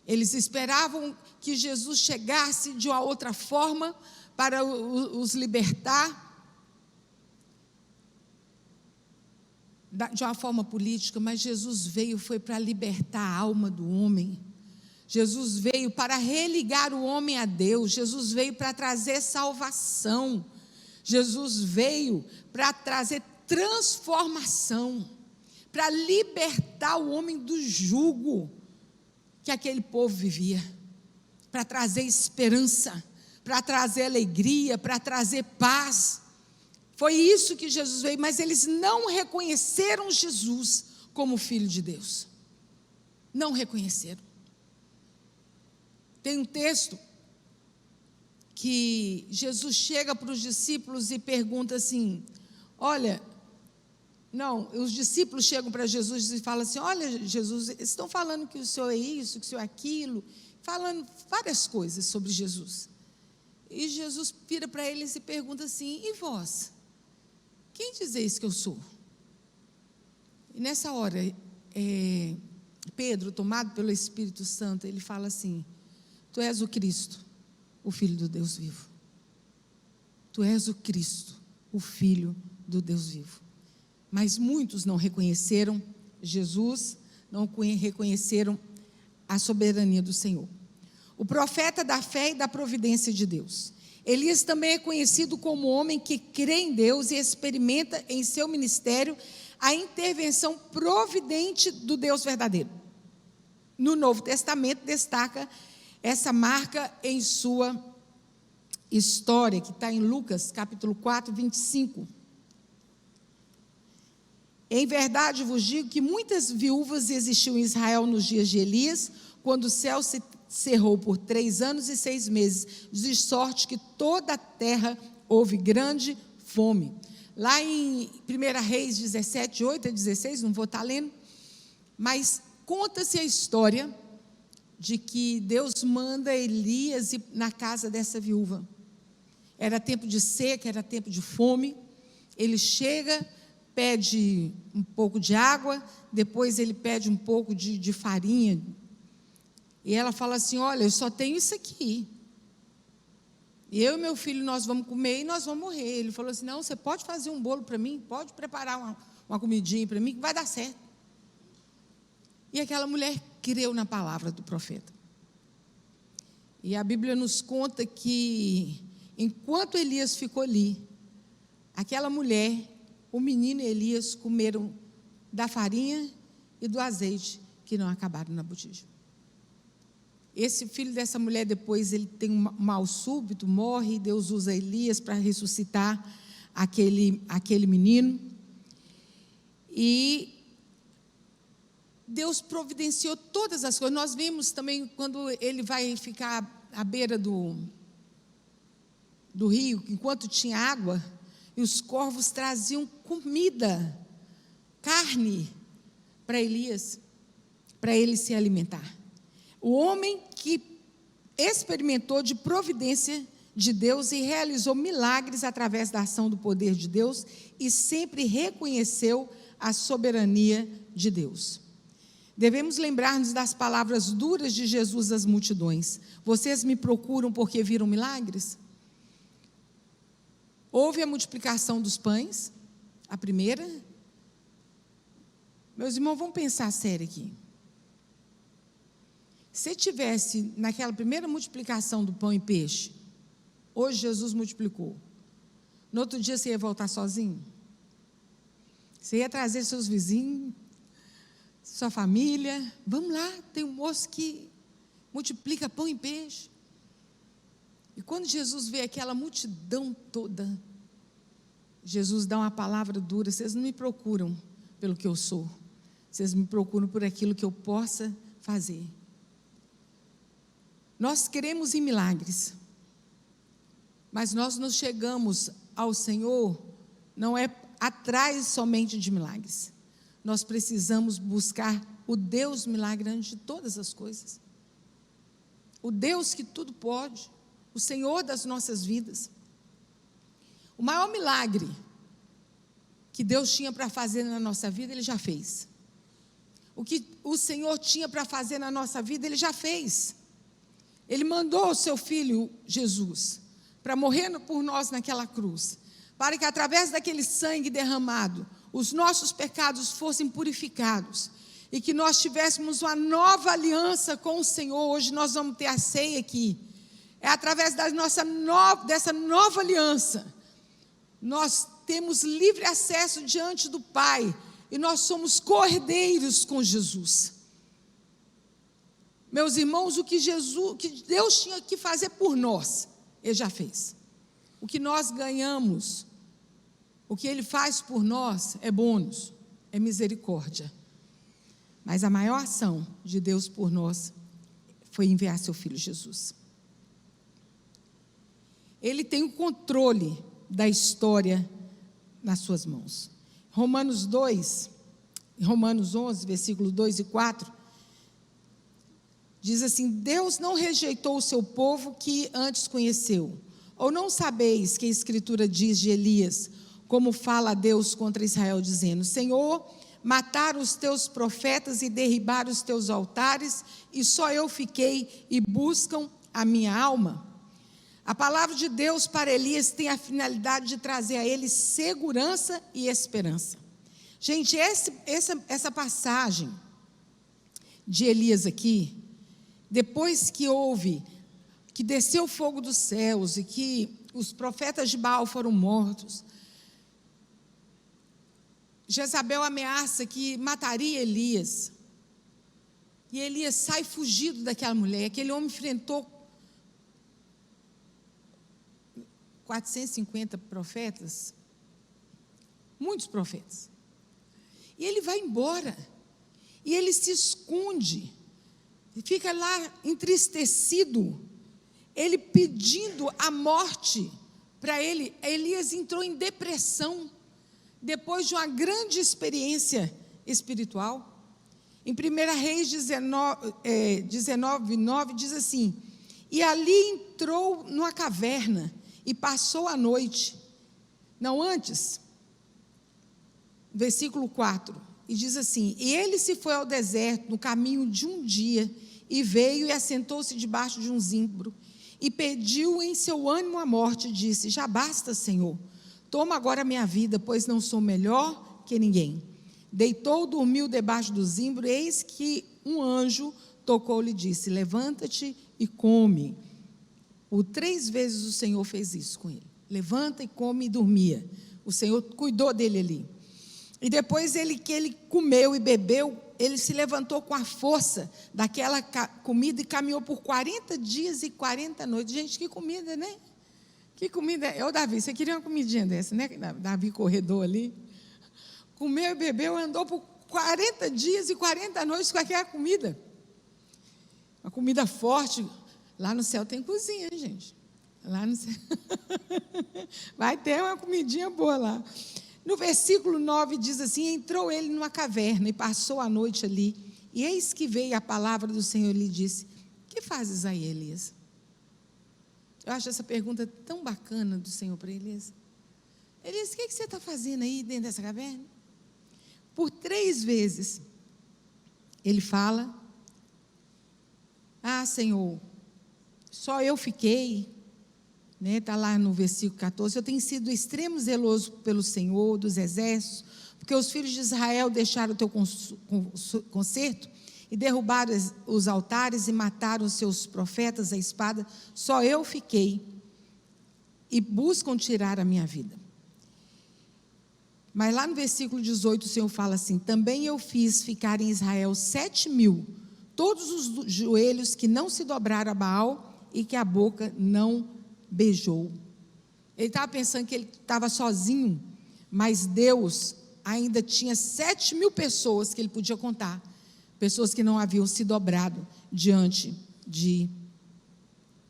Eles esperavam que Jesus chegasse de uma outra forma para os libertar, de uma forma política, mas Jesus veio foi para libertar a alma do homem. Jesus veio para religar o homem a Deus. Jesus veio para trazer salvação. Jesus veio para trazer transformação, para libertar o homem do jugo que aquele povo vivia, para trazer esperança, para trazer alegria, para trazer paz. Foi isso que Jesus veio, mas eles não reconheceram Jesus como Filho de Deus. Não reconheceram. Tem um texto que Jesus chega para os discípulos e pergunta assim, os discípulos chegam para Jesus e falam assim, olha Jesus, eles estão falando que o Senhor é isso, que o Senhor é aquilo, falando várias coisas sobre Jesus. E Jesus vira para eles e pergunta assim, e vós? Quem dizeis que eu sou? E nessa hora, Pedro, tomado pelo Espírito Santo, ele fala assim, tu és o Cristo, o Filho do Deus vivo. Tu és o Cristo, o Filho do Deus vivo. Mas muitos não reconheceram Jesus, não reconheceram a soberania do Senhor. O profeta da fé e da providência de Deus. Elias também é conhecido como homem que crê em Deus e experimenta em seu ministério a intervenção providente do Deus verdadeiro. No Novo Testamento destaca essa marca em sua história, que está em Lucas, capítulo 4, 25. Em verdade vos digo que muitas viúvas existiam em Israel nos dias de Elias, quando o céu se cerrou por 3 anos e 6 meses, de sorte que toda a terra houve grande fome. Lá em 1 Reis 17, 8 a 16, não vou estar lendo, mas conta-se a história de que Deus manda Elias ir na casa dessa viúva. Era tempo de seca, era tempo de fome. Ele chega, pede um pouco de água, depois ele pede um pouco de farinha. E ela fala assim, olha, eu só tenho isso aqui. Eu e meu filho, nós vamos comer e nós vamos morrer. Ele falou assim, não, você pode fazer um bolo para mim? Pode preparar uma comidinha para mim, que vai dar certo. E aquela mulher creu na palavra do profeta. E a Bíblia nos conta que, enquanto Elias ficou ali, aquela mulher, o menino e Elias comeram da farinha e do azeite que não acabaram na botija. Esse filho dessa mulher, depois, ele tem um mal súbito, morre, e Deus usa Elias para ressuscitar aquele menino. E Deus providenciou todas as coisas. Nós vimos também, quando ele vai ficar à beira do rio, enquanto tinha água, e os corvos traziam comida, carne, para Elias, para ele se alimentar. O homem que experimentou de providência de Deus e realizou milagres através da ação do poder de Deus e sempre reconheceu a soberania de Deus. Devemos lembrar-nos das palavras duras de Jesus às multidões. Vocês me procuram porque viram milagres? Houve a multiplicação dos pães, a primeira. Meus irmãos, vamos pensar sério aqui. Se tivesse naquela primeira multiplicação do pão e peixe, hoje Jesus multiplicou. No outro dia você ia voltar sozinho? Você ia trazer seus vizinhos, sua família. Vamos lá, tem um moço que multiplica pão e peixe. E quando Jesus vê aquela multidão toda, Jesus dá uma palavra dura: vocês não me procuram pelo que eu sou, vocês me procuram por aquilo que eu possa fazer. Nós queremos em milagres, mas nós nos chegamos ao Senhor, não é atrás somente de milagres. Nós precisamos buscar o Deus milagre antes de todas as coisas. O Deus que tudo pode, o Senhor das nossas vidas. O maior milagre que Deus tinha para fazer na nossa vida, Ele já fez. O que o Senhor tinha para fazer na nossa vida, Ele já fez. Ele mandou o seu Filho Jesus para morrer por nós naquela cruz, para que através daquele sangue derramado, os nossos pecados fossem purificados e que nós tivéssemos uma nova aliança com o Senhor. Hoje nós vamos ter a ceia aqui. É através dessa nova aliança, nós temos livre acesso diante do Pai e nós somos cordeiros com Jesus. Meus irmãos, o que Deus tinha que fazer por nós, Ele já fez. O que nós ganhamos, o que Ele faz por nós é bônus, é misericórdia. Mas a maior ação de Deus por nós foi enviar seu Filho Jesus. Ele tem o controle da história nas suas mãos. Romanos 11, versículo 2 e 4, diz assim: Deus não rejeitou o seu povo que antes conheceu. Ou não sabeis que a Escritura diz de Elias, como fala a Deus contra Israel, dizendo: Senhor, mataram os teus profetas e derribaram os teus altares, e só eu fiquei e buscam a minha alma. A palavra de Deus para Elias tem a finalidade de trazer a ele segurança e esperança. Gente, essa passagem de Elias aqui, depois que que desceu o fogo dos céus e que os profetas de Baal foram mortos, Jezabel ameaça que mataria Elias, e Elias sai fugido daquela mulher. Aquele homem enfrentou 450 profetas, muitos profetas, e ele vai embora, e ele se esconde, e fica lá entristecido, ele pedindo a morte para ele. Elias entrou em depressão, depois de uma grande experiência espiritual. Em 1 Reis 19:9 diz assim: e ali entrou numa caverna, e passou a noite, não antes, versículo 4, e diz assim: e ele se foi ao deserto no caminho de um dia, e veio e assentou-se debaixo de um zimbro, e pediu em seu ânimo a morte, e disse: já basta, Senhor, toma agora a minha vida, pois não sou melhor que ninguém. Deitou, dormiu debaixo do zimbro, eis que um anjo tocou-lhe e disse: levanta-te e come. Por 3 vezes o Senhor fez isso com ele. Levanta e come, e dormia. O Senhor cuidou dele ali. E depois que ele comeu e bebeu, ele se levantou com a força daquela comida e caminhou por 40 dias e 40 noites. Gente, que comida, né? Que comida. Ô, Davi, você queria uma comidinha dessa, né? Davi corredor ali. Comeu e bebeu, andou por 40 dias e 40 noites com aquela comida. Uma comida forte. Lá no céu tem cozinha, gente. Lá no céu vai ter uma comidinha boa lá. No versículo 9 diz assim: entrou ele numa caverna e passou a noite ali. E eis que veio a palavra do Senhor e lhe disse: que fazes aí, Elias? Eu acho essa pergunta tão bacana do Senhor para Elias. Elias, o que você está fazendo aí dentro dessa caverna? Por 3 vezes ele fala: ah, Senhor, só eu fiquei, né? Está lá no versículo 14, eu tenho sido extremo zeloso pelo Senhor dos exércitos, porque os filhos de Israel deixaram o teu concerto e derrubaram os altares e mataram os seus profetas à espada, só eu fiquei, e buscam tirar a minha vida. Mas lá no versículo 18 o Senhor fala assim: também eu fiz ficar em Israel 7.000, todos os joelhos que não se dobraram a Baal e que a boca não beijou. Ele estava pensando que ele estava sozinho, mas Deus ainda tinha 7.000 pessoas que ele podia contar, pessoas que não haviam se dobrado diante de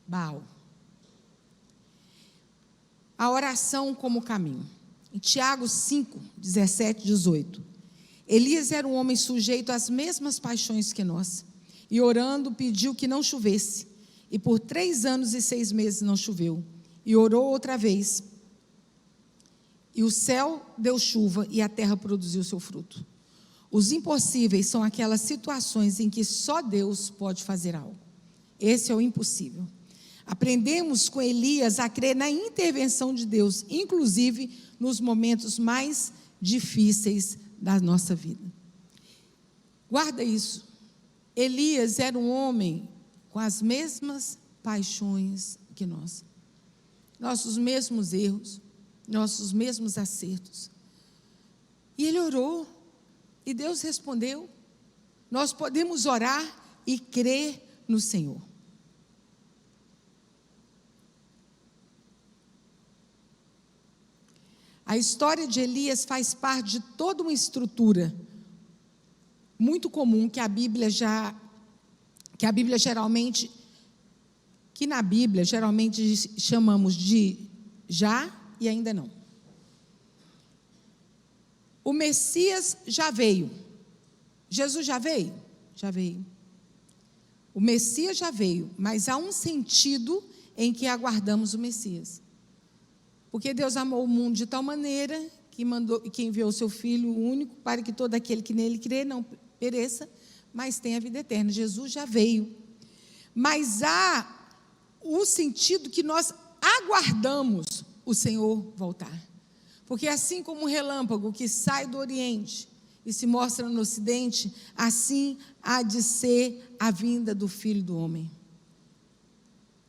Baal. A oração como caminho. Em Tiago 5, 17, 18. Elias era um homem sujeito às mesmas paixões que nós, e orando pediu que não chovesse. E por 3 anos e 6 meses não choveu. E orou outra vez. E o céu deu chuva e a terra produziu seu fruto. Os impossíveis são aquelas situações em que só Deus pode fazer algo. Esse é o impossível. Aprendemos com Elias a crer na intervenção de Deus, inclusive nos momentos mais difíceis da nossa vida. Guarda isso. Elias era um homem com as mesmas paixões que nós. Nossos mesmos erros, nossos mesmos acertos. E ele orou, e Deus respondeu. Nós podemos orar e crer no Senhor. A história de Elias faz parte de toda uma estrutura muito comum que na Bíblia geralmente chamamos de já e ainda não. O Messias já veio. Jesus já veio? Já veio. O Messias já veio, mas há um sentido em que aguardamos o Messias. Porque Deus amou o mundo de tal maneira que enviou o seu Filho único para que todo aquele que nele crê não pereça, mas tenha vida eterna. Jesus já veio. Mas há o sentido que nós aguardamos o Senhor voltar. Porque assim como um relâmpago que sai do Oriente e se mostra no Ocidente, assim há de ser a vinda do Filho do Homem.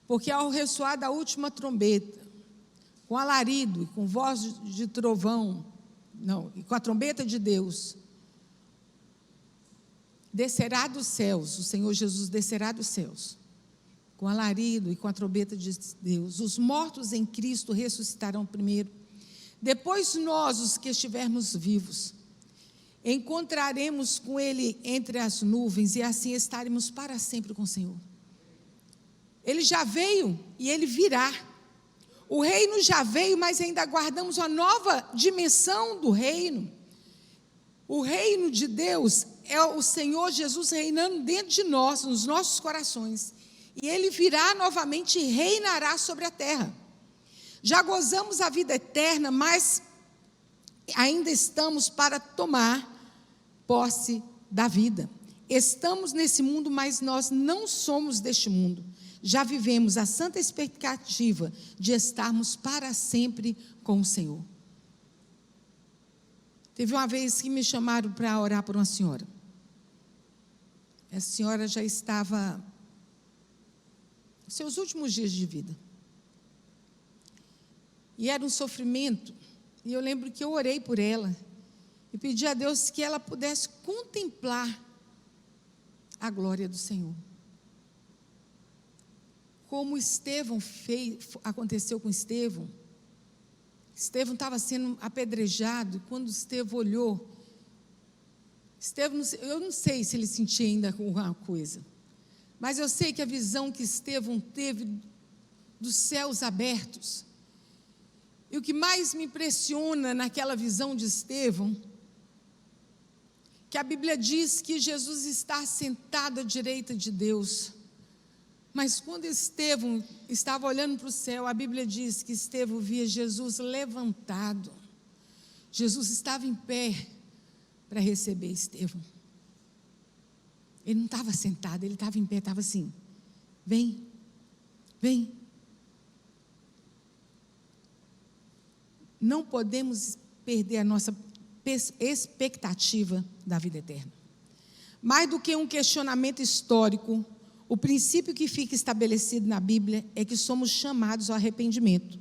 Porque ao ressoar da última trombeta, com alarido e com voz de trovão, e com a trombeta de Deus, descerá dos céus, o Senhor Jesus descerá dos céus, com alarido e com a trombeta de Deus. Os mortos em Cristo ressuscitarão primeiro. Depois nós, os que estivermos vivos, encontraremos com Ele entre as nuvens e assim estaremos para sempre com o Senhor. Ele já veio e Ele virá. O reino já veio, mas ainda aguardamos uma nova dimensão do reino. O reino de Deus é o Senhor Jesus reinando dentro de nós, nos nossos corações. E Ele virá novamente e reinará sobre a terra. Já gozamos a vida eterna, mas ainda estamos para tomar posse da vida. Estamos nesse mundo, mas nós não somos deste mundo. Já vivemos a santa expectativa de estarmos para sempre com o Senhor. Teve uma vez que me chamaram para orar por uma senhora. Essa senhora já estava nos seus últimos dias de vida. E era um sofrimento. E eu lembro que eu orei por ela e pedi a Deus que ela pudesse contemplar a glória do Senhor. Como aconteceu com Estevão. Estevão estava sendo apedrejado, e quando Estevão olhou, eu não sei se ele sentia ainda alguma coisa, mas eu sei que a visão que Estevão teve dos céus abertos, e o que mais me impressiona naquela visão de Estevão, que a Bíblia diz que Jesus está sentado à direita de Deus. Mas quando Estevão estava olhando para o céu, a Bíblia diz que Estevão via Jesus levantado. Jesus estava em pé para receber Estevão. Ele não estava sentado, ele estava em pé, estava assim: vem, vem. Não podemos perder a nossa expectativa da vida eterna. Mais do que um questionamento histórico, o princípio que fica estabelecido na Bíblia é que somos chamados ao arrependimento,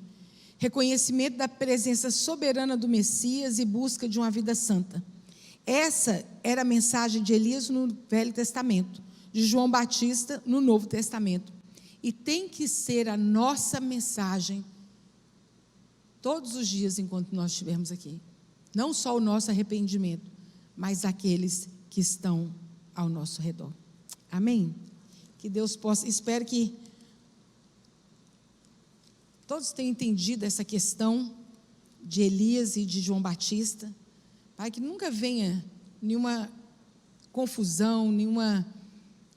reconhecimento da presença soberana do Messias e busca de uma vida santa. Essa era a mensagem de Elias no Velho Testamento, de João Batista no Novo Testamento. E tem que ser a nossa mensagem todos os dias enquanto nós estivermos aqui. Não só o nosso arrependimento, mas aqueles que estão ao nosso redor. Amém? Que Deus possa, espero que todos tenham entendido essa questão de Elias e de João Batista, para que nunca venha nenhuma confusão, nenhuma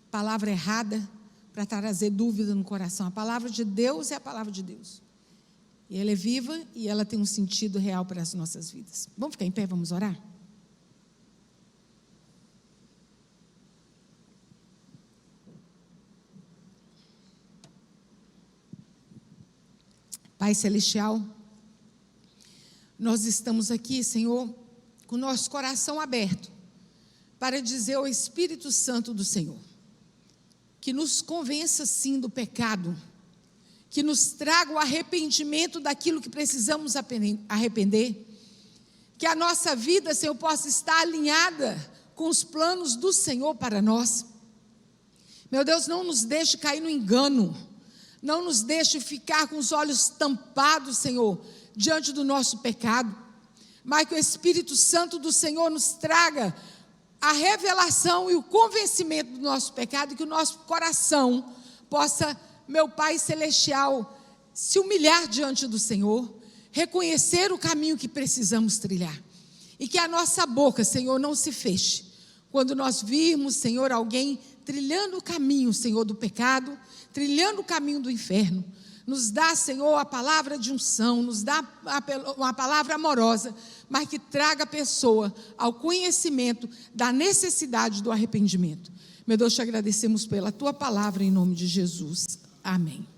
palavra errada para trazer dúvida no coração. A palavra de Deus é a palavra de Deus. E ela é viva e ela tem um sentido real para as nossas vidas. Vamos ficar em pé, vamos orar? Pai Celestial, nós estamos aqui, Senhor, com o nosso coração aberto, para dizer ao Espírito Santo do Senhor, que nos convença sim do pecado, que nos traga o arrependimento daquilo que precisamos arrepender, que a nossa vida, Senhor, possa estar alinhada com os planos do Senhor para nós. Meu Deus, não nos deixe cair no engano, não nos deixe ficar com os olhos tampados, Senhor, diante do nosso pecado, mas que o Espírito Santo do Senhor nos traga a revelação e o convencimento do nosso pecado, e que o nosso coração possa, meu Pai Celestial, se humilhar diante do Senhor, reconhecer o caminho que precisamos trilhar, e que a nossa boca, Senhor, não se feche, quando nós virmos, Senhor, alguém trilhando o caminho, Senhor, do pecado, trilhando o caminho do inferno. Nos dá, Senhor, a palavra de unção, nos dá uma palavra amorosa, mas que traga a pessoa ao conhecimento da necessidade do arrependimento. Meu Deus, te agradecemos pela tua palavra em nome de Jesus. Amém.